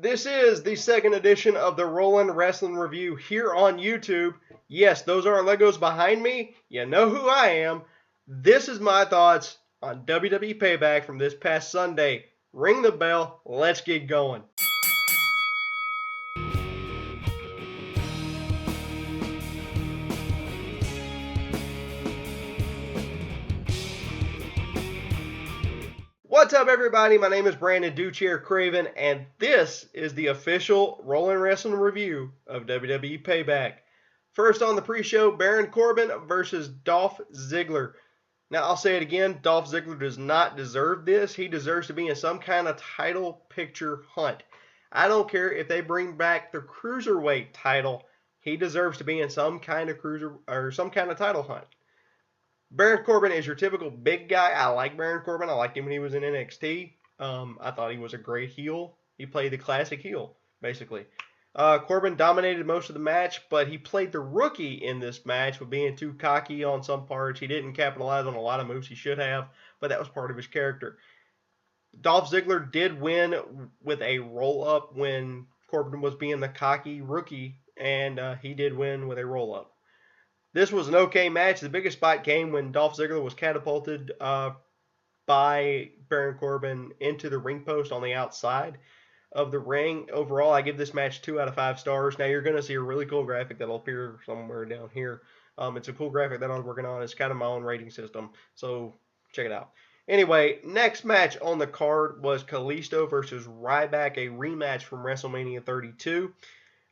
This is the second edition of the Rollin' Wrestling Review here on YouTube. Yes, those are our Legos behind me. You know who I am. This is my thoughts on WWE Payback from this past Sunday. Ring the bell. Let's get going. What's up, everybody? My name is Brandon Duchair Craven, and this is the official Rollin' Wrestling Review of WWE Payback. First on the pre-show, Baron Corbin versus Dolph Ziggler. Now, I'll say it again, Dolph Ziggler does not deserve this. He deserves to be in some kind of title picture hunt. I don't care if they bring back the Cruiserweight title. He deserves to be in some kind of title hunt. Baron Corbin is your typical big guy. I like Baron Corbin. I liked him when he was in NXT. I thought he was a great heel. He played the classic heel, basically. Corbin dominated most of the match, but he played the rookie in this match with being too cocky on some parts. He didn't capitalize on a lot of moves he should have, but that was part of his character. Dolph Ziggler did win with a roll-up when Corbin was being the cocky rookie, and he did win with a roll-up. This was an okay match. The biggest spot came when Dolph Ziggler was catapulted by Baron Corbin into the ring post on the outside of the ring. Overall, I give this match 2 out of 5 stars. Now, you're going to see a really cool graphic that'll appear somewhere down here. It's a cool graphic that I'm working on. It's kind of my own rating system, so check it out. Anyway, next match on the card was Kalisto versus Ryback, a rematch from WrestleMania 32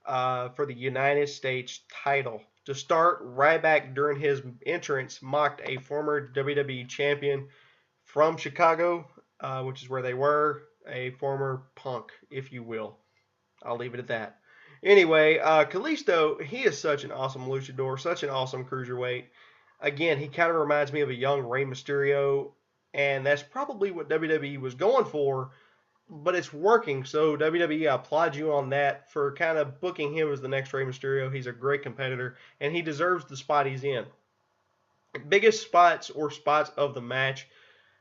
for the United States title. To start, Ryback, during his entrance, mocked a former WWE champion from Chicago, which is where they were, a former punk, if you will. I'll leave it at that. Anyway, Kalisto, he is such an awesome luchador, such an awesome cruiserweight. Again, he kind of reminds me of a young Rey Mysterio, and that's probably what WWE was going for, but it's working. So WWE, I applaud you on that for kind of booking him as the next Rey Mysterio. He's a great competitor, and he deserves the spot he's in. Biggest spots of the match.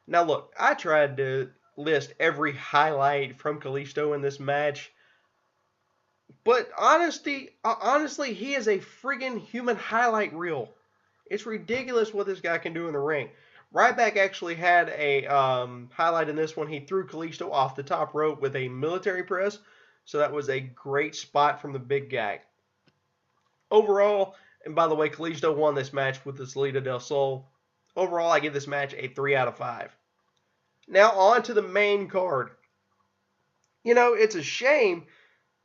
Now look, I tried to list every highlight from Kalisto in this match, but honestly, he is a friggin' human highlight reel. It's ridiculous what this guy can do in the ring. Ryback actually had a highlight in this one. He threw Kalisto off the top rope with a military press. So that was a great spot from the big guy. Overall, and by the way, Kalisto won this match with the Salida del Sol. Overall, I give this match a 3 out of 5. Now on to the main card. You know, it's a shame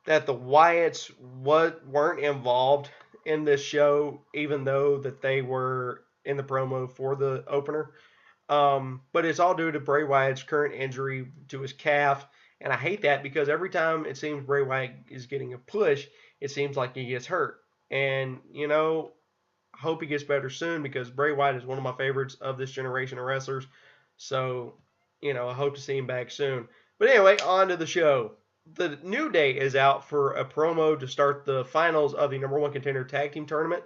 that the Wyatts weren't involved in this show, even though that they were in the promo for the opener. But it's all due to Bray Wyatt's current injury to his calf. And I hate that because every time it seems Bray Wyatt is getting a push, it seems like he gets hurt. And, you know, I hope he gets better soon because Bray Wyatt is one of my favorites of this generation of wrestlers. So, you know, I hope to see him back soon. But anyway, on to the show. The New Day is out for a promo to start the finals of the number 1 contender tag team tournament.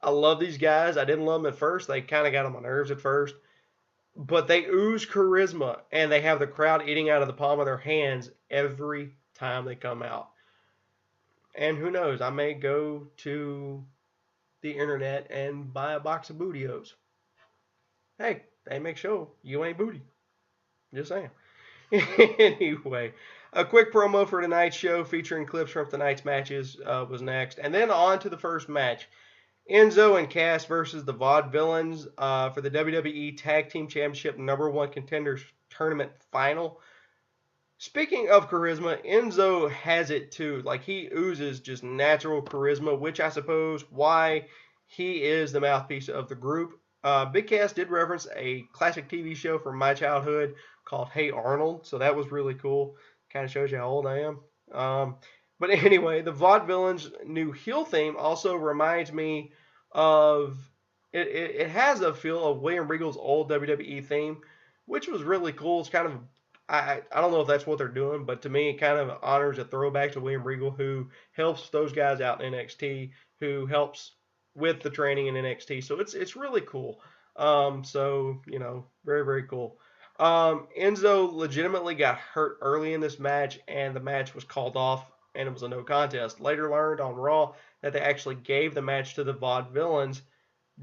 I love these guys. I didn't love them at first. They kind of got on my nerves at first. But they ooze charisma, and they have the crowd eating out of the palm of their hands every time they come out. And who knows, I may go to the internet and buy a box of Bootios. Hey, they make sure you ain't booty. Just saying. Anyway, a quick promo for tonight's show featuring clips from tonight's matches was next. And then on to the first match. Enzo and Cass versus the Vaudevillains for the WWE Tag Team Championship number 1 contenders tournament final. Speaking of charisma, Enzo has it too. Like, he oozes just natural charisma, which I suppose why he is the mouthpiece of the group. Big Cass did reference a classic TV show from my childhood called Hey Arnold, so that was really cool. Kind of shows you how old I am. But anyway, the Vaudevillains' new heel theme also reminds me of, it has a feel of William Regal's old WWE theme, which was really cool. It's kind of, I don't know if that's what they're doing, but to me it kind of honors a throwback to William Regal, who helps those guys out in NXT, who helps with the training in NXT. So it's really cool. So, you know, very, very cool. Enzo legitimately got hurt early in this match, and the match was called off, and it was a no contest. Later learned on Raw that they actually gave the match to the Vaudevillains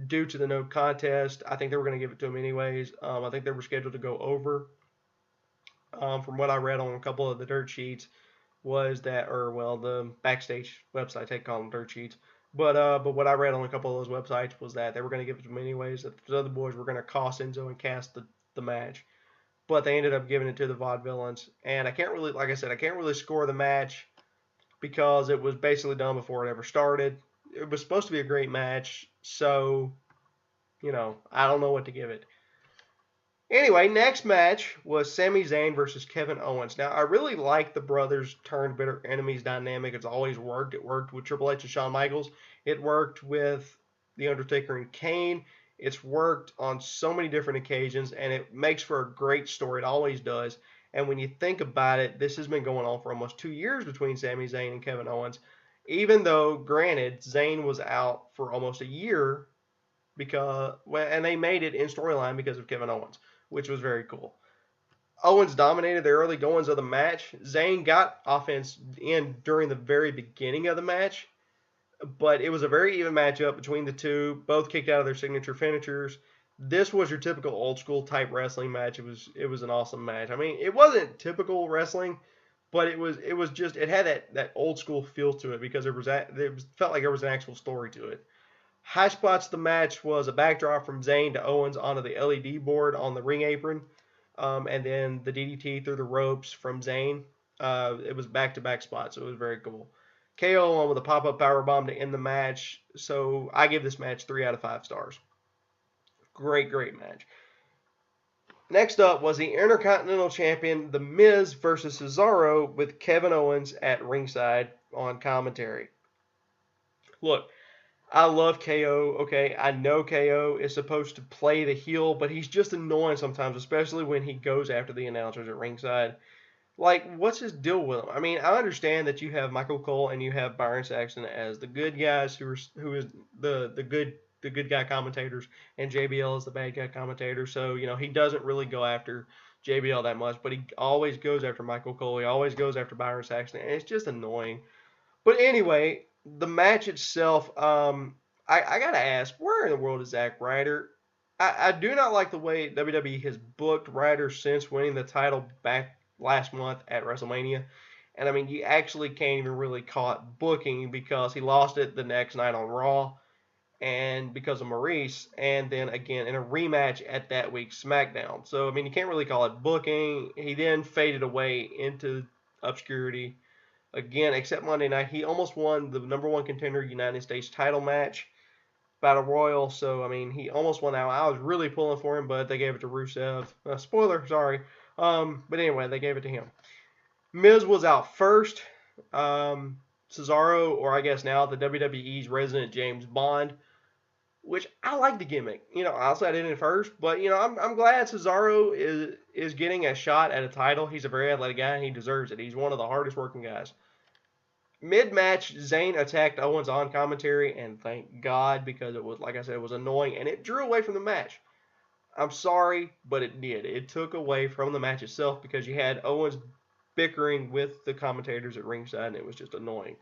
due to the no contest. I think they were going to give it to them anyways. I think they were scheduled to go over. From what I read on a couple of the dirt sheets, was that, or well, the backstage websites, they call them dirt sheets. But what I read on a couple of those websites was that they were going to give it to them anyways. That the other boys were going to cost Enzo and Cass the match, but they ended up giving it to the Vaudevillains. And I can't really, like I said, I can't really score the match because it was basically done before it ever started. It was supposed to be a great match, so I don't know what to give it. Anyway, next match was Sami Zayn versus Kevin Owens. Now, I really like the brothers turned bitter enemies dynamic. It's always worked. It worked with Triple H and Shawn Michaels. It worked with The Undertaker and Kane. It's worked on so many different occasions, and it makes for a great story. It always does. And when you think about it, this has been going on for almost 2 years between Sami Zayn and Kevin Owens. Even though, granted, Zayn was out for almost a year and they made it in storyline because of Kevin Owens, which was very cool. Owens dominated the early goings of the match. Zayn got offense in during the very beginning of the match, but it was a very even matchup between the two. Both kicked out of their signature finishers. This was your typical old school type wrestling match. It was an awesome match. I mean, it wasn't typical wrestling, but it had that old school feel to it because felt like there was an actual story to it. High spots of the match was a backdrop from Zayn to Owens onto the LED board on the ring apron, and then the DDT through the ropes from Zayn. It was back-to-back spots, so it was very cool. KO on with a pop-up powerbomb to end the match, so I give this match 3 out of 5 stars. Great match. Next up was the Intercontinental Champion, The Miz versus Cesaro with Kevin Owens at ringside on commentary. Look, I love KO. Okay, I know KO is supposed to play the heel, but he's just annoying sometimes, especially when he goes after the announcers at ringside. Like, what's his deal with him? I mean, I understand that you have Michael Cole and you have Byron Saxton as the good guys who is the good guy commentators, and JBL is the bad guy commentator. So he doesn't really go after JBL that much, but he always goes after Michael Cole. He always goes after Byron Saxton, and it's just annoying. But anyway, the match itself, I gotta ask, where in the world is Zack Ryder? I do not like the way WWE has booked Ryder since winning the title back last month at WrestleMania. And I mean, you actually can't even really call it booking because he lost it the next night on Raw and because of Maurice, and then again in a rematch at that week's SmackDown. So I mean, you can't really call it booking. He then faded away into obscurity. Again, except Monday night, he almost won the number one contender United States title match, Battle Royal. So, I mean, he almost won that. I was really pulling for him, but they gave it to Rusev. Spoiler, sorry. But anyway, they gave it to him. Miz was out first. Cesaro, or I guess now the WWE's resident James Bond, which I like the gimmick. Honestly, I didn't at first, but I'm glad Cesaro is getting a shot at a title. He's a very athletic guy, and he deserves it. He's one of the hardest working guys. Mid-match, Zayn attacked Owens on commentary, and thank God, because it was, like I said, it was annoying, and it drew away from the match. I'm sorry, but it did. It took away from the match itself because you had Owens bickering with the commentators at ringside, and it was just annoying.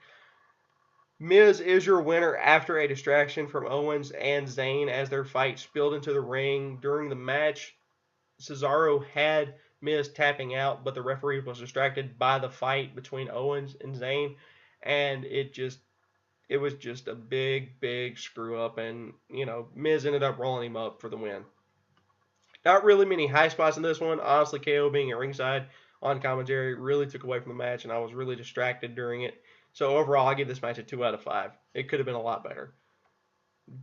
Miz is your winner after a distraction from Owens and Zayn as their fight spilled into the ring. During the match, Cesaro had Miz tapping out, but the referee was distracted by the fight between Owens and Zayn, and it was just a big screw up, and Miz ended up rolling him up for the win. Not really many high spots in this one. Honestly, KO being at ringside on commentary really took away from the match, and I was really distracted during it. So overall, I give this match a 2 out of 5. It could have been a lot better.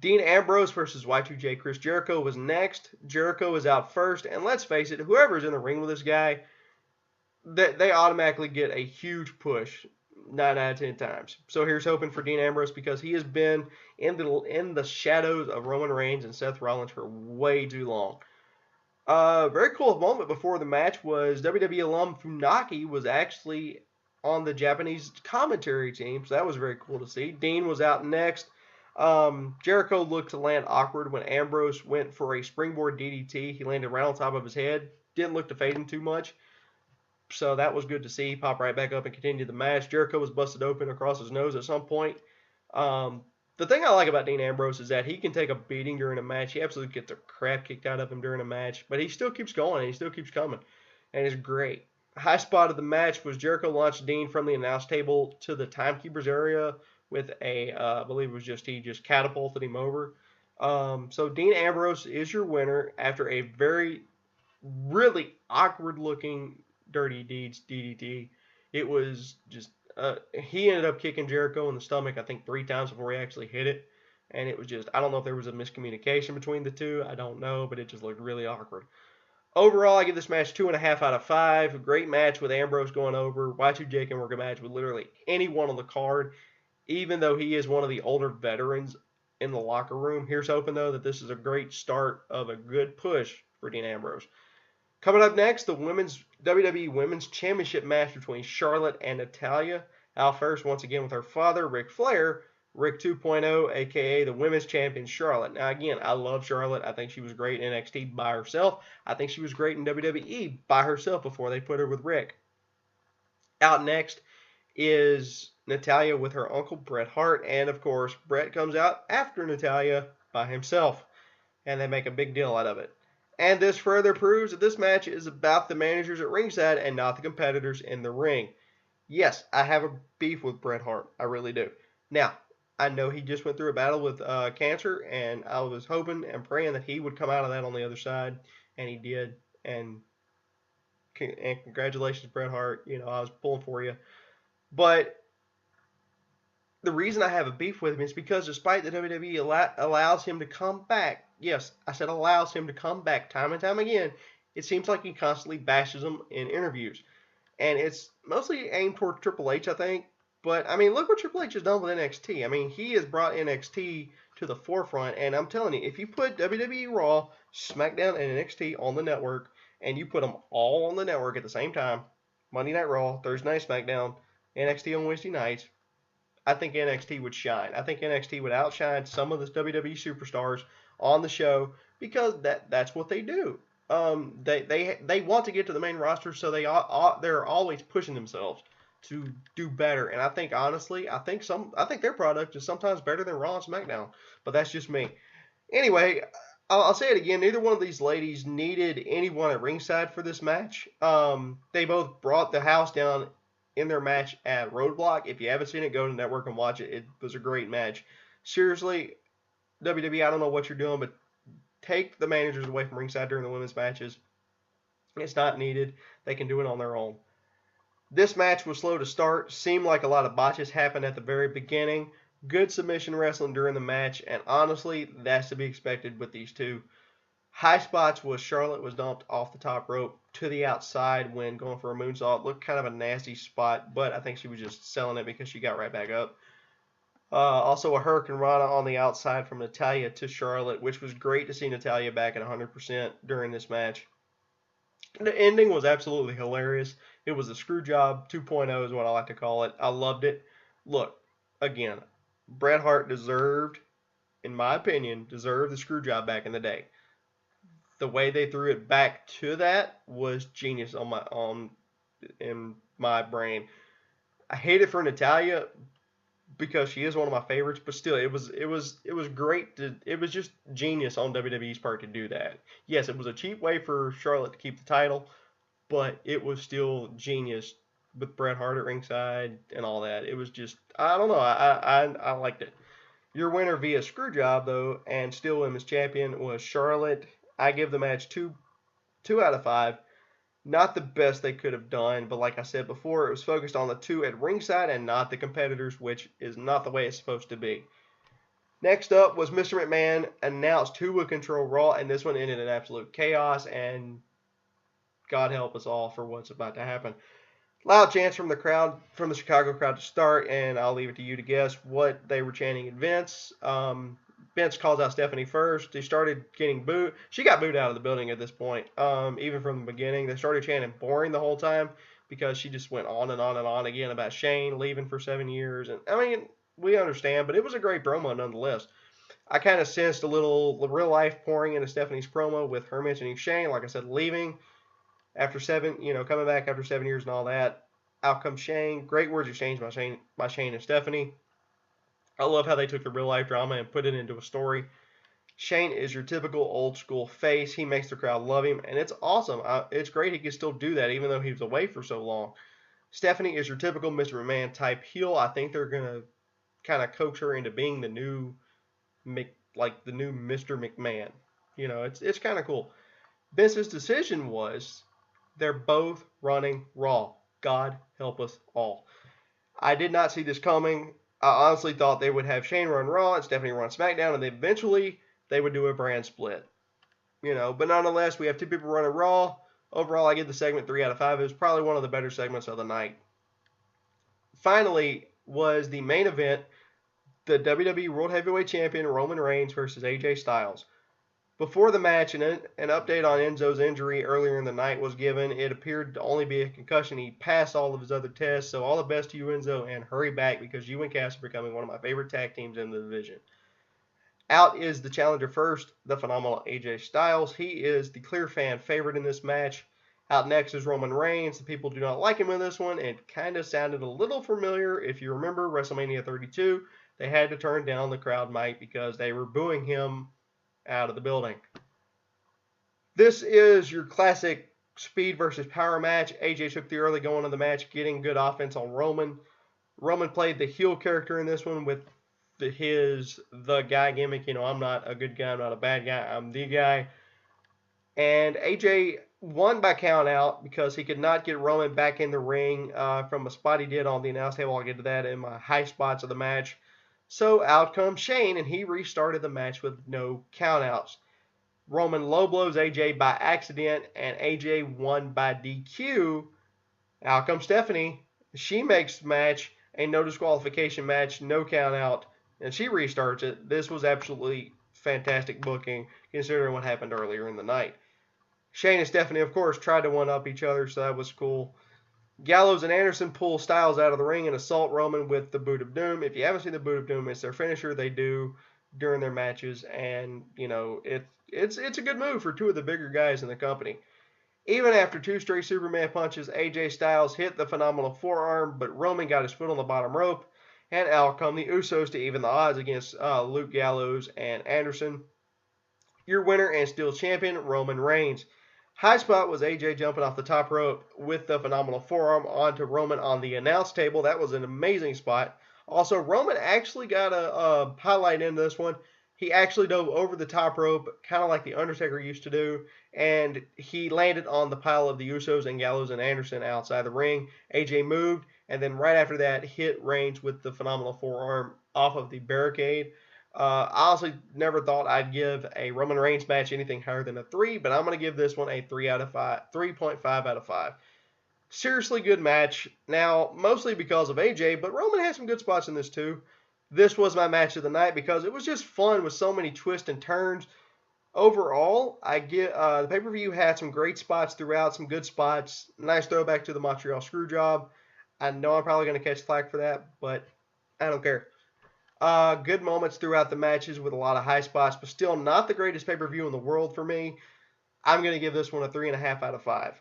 Dean Ambrose versus Y2J Chris Jericho was next. Jericho was out first, and let's face it, whoever's in the ring with this guy, they automatically get a huge push 9 out of 10 times. So here's hoping for Dean Ambrose because he has been in the shadows of Roman Reigns and Seth Rollins for way too long. Very cool moment before the match was WWE alum Funaki was actually on the Japanese commentary team, so that was very cool to see. Dean was out next. Jericho looked to land awkward when Ambrose went for a springboard DDT. He landed right on top of his head. didn't look to fade him too much. So that was good to see. He popped right back up and continued the match. Jericho was busted open across his nose at some point. The thing I like about Dean Ambrose is that he can take a beating during a match. He absolutely gets the crap kicked out of him during a match, but he still keeps going and he still keeps coming, and it's great. High spot of the match was Jericho launched Dean from the announce table to the timekeeper's area with I believe it was he just catapulted him over. So Dean Ambrose is your winner after a really awkward looking Dirty Deeds DDT. It was just he ended up kicking Jericho in the stomach, I think 3 times before he actually hit it, and it was just, I don't know if there was a miscommunication between the two. I don't know, but it just looked really awkward. Overall, I give this match 2.5 out of 5. A great match with Ambrose going over. Y2J can work a match with literally anyone on the card, even though he is one of the older veterans in the locker room. Here's hoping, though, that this is a great start of a good push for Dean Ambrose. Coming up next, the WWE Women's Championship match between Charlotte and Natalya. Out first, once again, with her father, Ric Flair, Rick 2.0, a.k.a. the Women's Champion, Charlotte. Now, again, I love Charlotte. I think she was great in NXT by herself. I think she was great in WWE by herself before they put her with Rick. Out next is Natalya with her uncle, Bret Hart. And, of course, Bret comes out after Natalya by himself. And they make a big deal out of it. And this further proves that this match is about the managers at ringside and not the competitors in the ring. Yes, I have a beef with Bret Hart. I really do. Now, I know he just went through a battle with cancer, and I was hoping and praying that he would come out of that on the other side, and he did. And congratulations, Bret Hart. You know, I was pulling for you. But the reason I have a beef with him is because despite the WWE allows him to come back, yes, I said allows him to come back time and time again, it seems like he constantly bashes him in interviews. And it's mostly aimed toward Triple H, I think. But, I mean, look what Triple H has done with NXT. I mean, he has brought NXT to the forefront. And I'm telling you, if you put WWE Raw, SmackDown, and NXT on the network, and you put them all on the network at the same time, Monday Night Raw, Thursday Night SmackDown, NXT on Wednesday nights, I think NXT would shine. I think NXT would outshine some of the WWE superstars on the show because that's what they do. They want to get to the main roster, so they're always pushing themselves to do better. And I think honestly, I think their product is sometimes better than Raw and SmackDown. But that's just me. Anyway, I'll say it again. Neither one of these ladies needed anyone at ringside for this match. They both brought the house down in their match at Roadblock. If you haven't seen it, go to the network and watch it. It was a great match. Seriously, WWE, I don't know what you're doing, but take the managers away from ringside during the women's matches. It's not needed. They can do it on their own. This match was slow to start. Seemed like a lot of botches happened at the very beginning. Good submission wrestling during the match, and honestly, that's to be expected with these two. High spots was Charlotte was dumped off the top rope to the outside when going for a moonsault. Looked kind of a nasty spot, but I think she was just selling it because she got right back up. Also a Hurricane Rana on the outside from Natalya to Charlotte, which was great to see Natalya back at 100% during this match. The ending was absolutely hilarious. It was a Screwjob 2.0 is what I like to call it. I loved it. Look, again, Bret Hart deserved, in my opinion, the Screwjob back in the day. The way they threw it back to that was genius in my brain. I hate it for Natalya because she is one of my favorites, but still, it was great. It was just genius on WWE's part to do that. Yes, it was a cheap way for Charlotte to keep the title, but it was still genius with Bret Hart at ringside and all that. It was just, I don't know, I liked it. Your winner via Screwjob, though, and still women's champion was Charlotte. I give the match 2 out of 5. Not the best they could have done, but like I said before, it was focused on the two at ringside and not the competitors, which is not the way it's supposed to be. Next up was Mr. McMahon announced who would control Raw, and this one ended in absolute chaos, and God help us all for what's about to happen. Loud chants from the crowd, from the Chicago crowd to start, and I'll leave it to you to guess what they were chanting at Vince. Vince calls out Stephanie first. They started getting booed. She got booed out of the building at this point, even from the beginning. They started chanting boring the whole time because she just went on and on and on again about Shane leaving for 7 years. And I mean, we understand, but it was a great promo nonetheless. I kind of sensed a little real life pouring into Stephanie's promo with her mentioning Shane, like I said, leaving. after coming back after 7 years and all that. Out comes Shane. Great words exchanged by Shane and Stephanie. I love how they took the real life drama and put it into a story. Shane is your typical old school face. He makes the crowd love him, and it's awesome. It's great he can still do that even though he was away for so long. Stephanie is your typical Mr. McMahon type heel. I think they're gonna kind of coax her into being the new the new Mr. McMahon. It's kind of cool. Vince's decision was they're both running Raw. God help us all. I did not see this coming. I honestly thought they would have Shane run Raw and Stephanie run SmackDown, and then eventually they would do a brand split. But nonetheless, we have two people running Raw. Overall, I give the segment 3 out of 5. It was probably one of the better segments of the night. Finally was the main event, the WWE World Heavyweight Champion Roman Reigns versus AJ Styles. Before the match, an update on Enzo's injury earlier in the night was given. It appeared to only be a concussion. He passed all of his other tests, so all the best to you, Enzo, and hurry back because you and Cass are becoming one of my favorite tag teams in the division. Out is the challenger first, the phenomenal AJ Styles. He is the clear fan favorite in this match. Out next is Roman Reigns. The people do not like him in this one. It kind of sounded a little familiar. If you remember WrestleMania 32, they had to turn down the crowd mic because they were booing him out of the building. This is your classic speed versus power match. AJ took the early going of the match, getting good offense on Roman. Roman played the heel character in this one with the guy gimmick. I'm not a good guy, I'm not a bad guy, I'm the guy. And AJ won by count out because he could not get Roman back in the ring from a spot he did on the announce table. I'll get to that in my high spots of the match. So out comes Shane, and he restarted the match with no countouts. Roman low blows AJ by accident, and AJ won by DQ. Out comes Stephanie. She makes the match a no disqualification match, no countout, and she restarts it. This was absolutely fantastic booking considering what happened earlier in the night. Shane and Stephanie, of course, tried to one-up each other, so that was cool. Gallows and Anderson pull Styles out of the ring and assault Roman with the Boot of Doom. If you haven't seen the Boot of Doom, it's their finisher they do during their matches, and it's a good move for two of the bigger guys in the company. Even after two straight Superman punches, AJ Styles hit the phenomenal forearm, but Roman got his foot on the bottom rope, and out come the Usos to even the odds against Luke Gallows and Anderson. Your winner and still champion, Roman Reigns. High spot was AJ jumping off the top rope with the phenomenal forearm onto Roman on the announce table. That was an amazing spot. Also, Roman actually got a highlight in this one. He actually dove over the top rope, kind of like The Undertaker used to do, and he landed on the pile of the Usos and Gallows and Anderson outside the ring. AJ moved, and then right after that, hit Reigns with the phenomenal forearm off of the barricade. I honestly never thought I'd give a Roman Reigns match anything higher than a 3, but I'm going to give this one a 3.5 out of 5. Seriously good match. Now, mostly because of AJ, but Roman had some good spots in this too. This was my match of the night because it was just fun with so many twists and turns. Overall, the pay-per-view had some great spots throughout, some good spots. Nice throwback to the Montreal Screwjob. I know I'm probably going to catch flack for that, but I don't care. Good moments throughout the matches with a lot of high spots, but still not the greatest pay-per-view in the world for me. I'm going to give this one a 3.5 out of 5.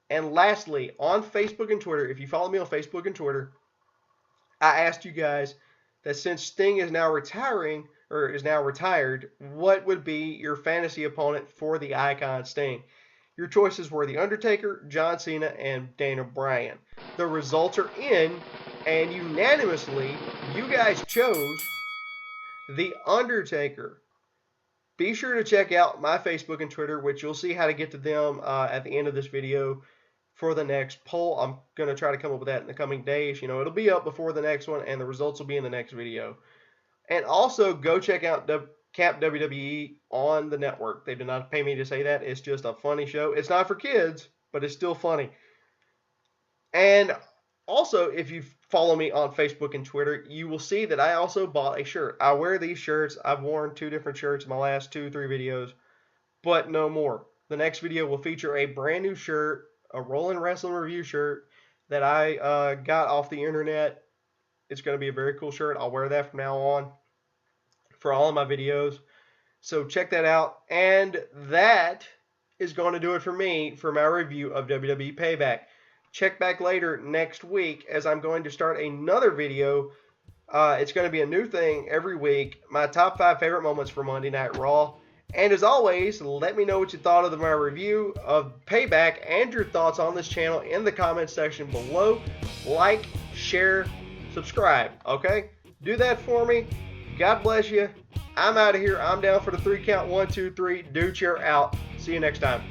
And lastly, on Facebook and Twitter, if you follow me on Facebook and Twitter, I asked you guys that since Sting is now retired, what would be your fantasy opponent for the Icon Sting? Your choices were The Undertaker, John Cena, and Daniel Bryan. The results are in, and unanimously, you guys chose The Undertaker. Be sure to check out my Facebook and Twitter, which you'll see how to get to them at the end of this video for the next poll. I'm going to try to come up with that in the coming days. It'll be up before the next one, and the results will be in the next video. And also, go check out Camp WWE on the network. They did not pay me to say that. It's just a funny show. It's not for kids, but it's still funny. And also, if you follow me on Facebook and Twitter, you will see that I also bought a shirt. I wear these shirts. I've worn 2 different shirts in my last 2-3 videos, but no more. The next video will feature a brand new shirt, a Rolling Wrestling Review shirt that I got off the internet. It's going to be a very cool shirt. I'll wear that from now on for all of my videos. So check that out. And that is going to do it for me for my review of WWE Payback. Check back later next week as I'm going to start another video. It's going to be a new thing every week. My top 5 favorite moments for Monday Night Raw. And as always, let me know what you thought of my review of Payback and your thoughts on this channel in the comment section below. Like, share, subscribe, okay? Do that for me. God bless you. I'm out of here. I'm down for the 3 count. 1, 2, 3. Dude Chair out. See you next time.